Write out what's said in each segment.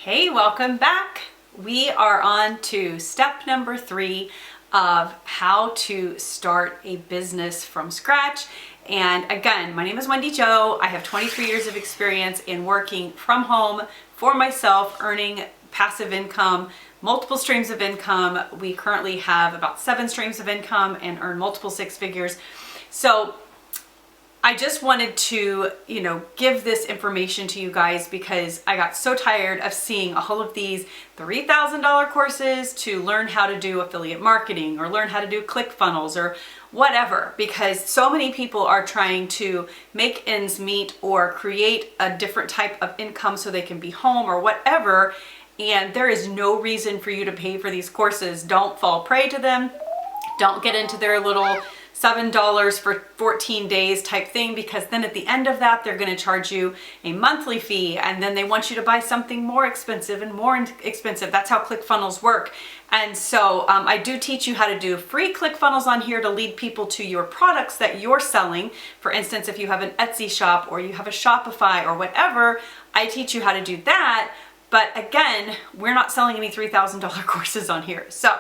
Hey, welcome back. We are on to step number 3 of how to start a business from scratch. And again, my name is Wendy Jo. I have 23 years of experience in working from home for myself, earning passive income, multiple streams of income. We currently have about 7 streams of income and earn multiple 6 figures. So I just wanted to, give this information to you guys because I got so tired of seeing all of these $3,000 courses to learn how to do affiliate marketing or learn how to do ClickFunnels or whatever, because so many people are trying to make ends meet or create a different type of income so they can be home or whatever. And there is no reason for you to pay for these courses. Don't fall prey to them. Don't get into their little $7 for 14 days type thing, because then at the end of that, they're going to charge you a monthly fee, and then they want you to buy something more expensive and more expensive. That's how ClickFunnels work. And so I do teach you how to do free ClickFunnels on here to lead people to your products that you're selling. For instance, if you have an Etsy shop or you have a Shopify or whatever, I teach you how to do that. But again, we're not selling any $3,000 courses on here. So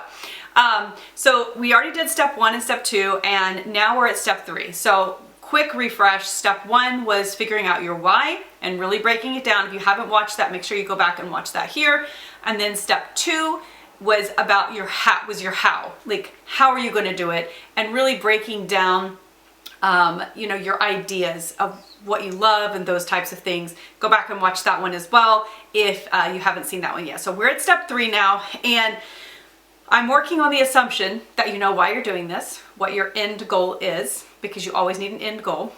we already did step 1 and step 2, and now we're at step 3. So quick refresh. Step 1 was figuring out your why and really breaking it down. If you haven't watched that, make sure you go back and watch that here. And then step 2 was about your how. Like, how are you going to do it? And really breaking down, your ideas of what you love and those types of things. Go back and watch that one as well if you haven't seen that one yet. So we're at step 3 now, and I'm working on the assumption that you know why you're doing this, what your end goal is, because you always need an end goal,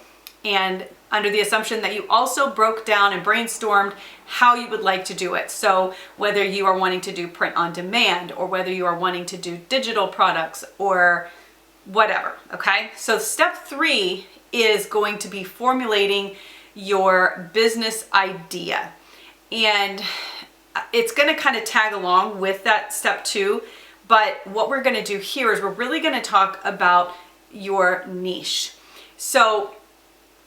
and under the assumption that you also broke down and brainstormed how you would like to do it. So whether you are wanting to do print on demand, or whether you are wanting to do digital products or whatever, okay? So step 3 is going to be formulating your business idea. And it's going to kind of tag along with that step 2. But what we're going to do here is we're really going to talk about your niche. So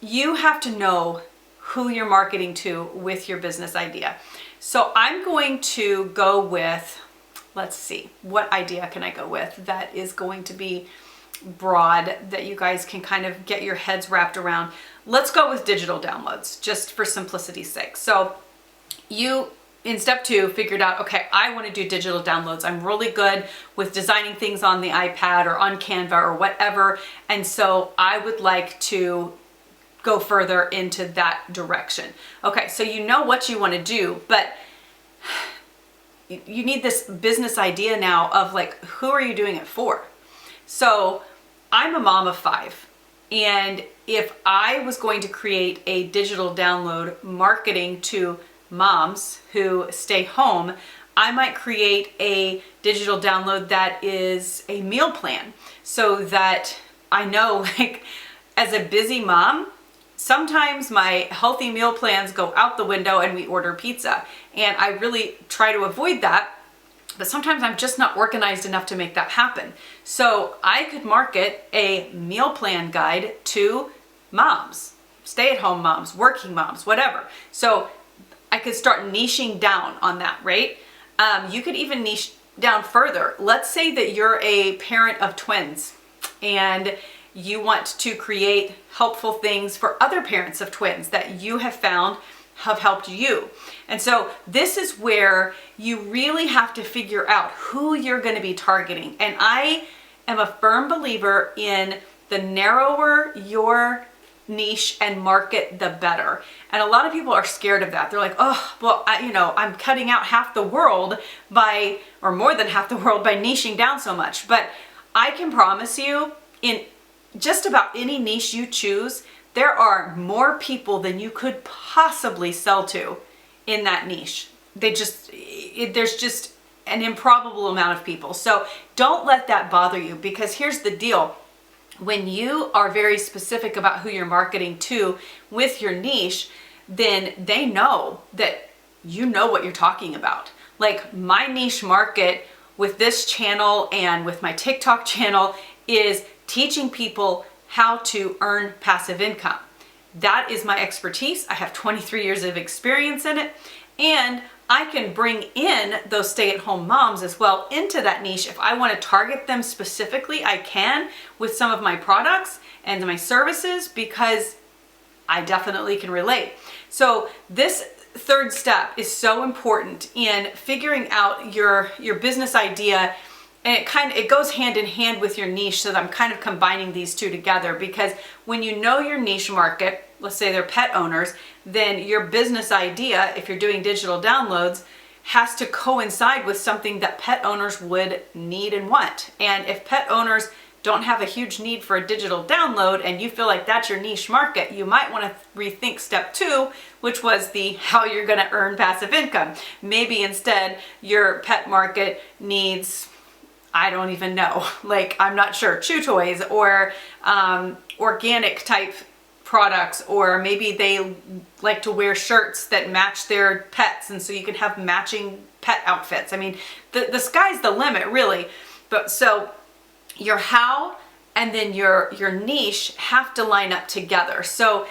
you have to know who you're marketing to with your business idea. So I'm going to go with, let's see, what idea can I go with that is going to be broad, that you guys can kind of get your heads wrapped around. Let's go with digital downloads, just for simplicity's sake. So you, in step 2, figured out, okay, I want to do digital downloads. I'm really good with designing things on the iPad or on Canva or whatever. And so I would like to go further into that direction. Okay, so you know what you want to do, but you need this business idea now of like, who are you doing it for? So I'm a mom of 5. And if I was going to create a digital download marketing to moms who stay home, I might create a digital download that is a meal plan, so that I know, like, as a busy mom, sometimes my healthy meal plans go out the window and we order pizza. And I really try to avoid that, but sometimes I'm just not organized enough to make that happen. So I could market a meal plan guide to moms, stay-at-home moms, working moms, whatever. So I could start niching down on that, right? You could even niche down further. Let's say that you're a parent of twins and you want to create helpful things for other parents of twins that you have found have helped you. And so this is where you really have to figure out who you're going to be targeting. And I am a firm believer in the narrower your niche and market, the better. And a lot of people are scared of that. They're like, oh, well, I'm cutting out half the world or more than half the world by niching down so much. But I can promise you, in just about any niche you choose, there are more people than you could possibly sell to in that niche. There's just an improbable amount of people. So don't let that bother you, because here's the deal. When you are very specific about who you're marketing to with your niche, then they know that you know what you're talking about. Like, my niche market with this channel and with my TikTok channel is teaching people how to earn passive income. That is my expertise. I have 23 years of experience in it, and I can bring in those stay-at-home moms as well into that niche. If I want to target them specifically, I can with some of my products and my services, because I definitely can relate. So this third step is so important in figuring out your business idea, and it goes hand in hand with your niche. So that I'm kind of combining these two together, because when you know your niche market, let's say they're pet owners, then your business idea, if you're doing digital downloads, has to coincide with something that pet owners would need and want. And if pet owners don't have a huge need for a digital download and you feel like that's your niche market, you might want to rethink step 2, which was the how you're going to earn passive income. Maybe instead your pet market needs, I don't even know, like, I'm not sure, chew toys or organic type products, or maybe they like to wear shirts that match their pets, and so you can have matching pet outfits. I mean, the sky's the limit, really. But so your how and then your niche have to line up together. So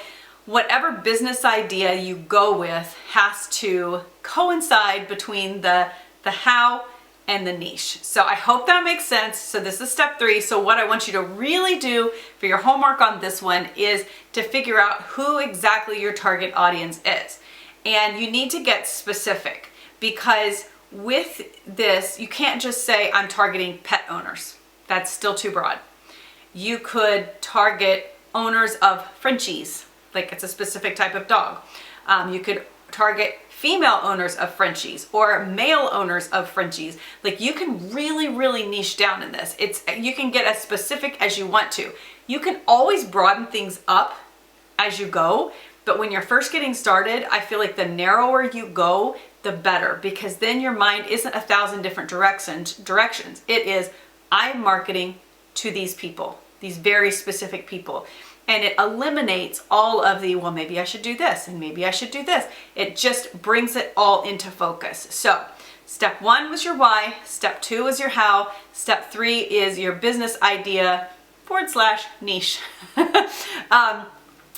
whatever business idea you go with has to coincide between the how and the niche. So I hope that makes sense. So this is step 3. So what I want you to really do for your homework on this one is to figure out who exactly your target audience is. And you need to get specific, because with this, you can't just say I'm targeting pet owners. That's still too broad. You could target owners of Frenchies, like it's a specific type of dog. You could target female owners of Frenchies or male owners of Frenchies. Like, you can really, really niche down in this. You can get as specific as you want to. You can always broaden things up as you go, but when you're first getting started, I feel like the narrower you go, the better, because then your mind isn't 1,000 different directions. It is, I'm marketing to these people, these very specific people. And it eliminates all of the, well, maybe I should do this and maybe I should do this. It just brings it all into focus. So step 1 was your why, step 2 is your how, step 3 is your business idea / niche.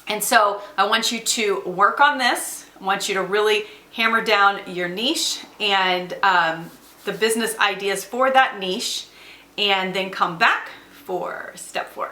And so I want you to work on this. I want you to really hammer down your niche and the business ideas for that niche, and then come back for step 4.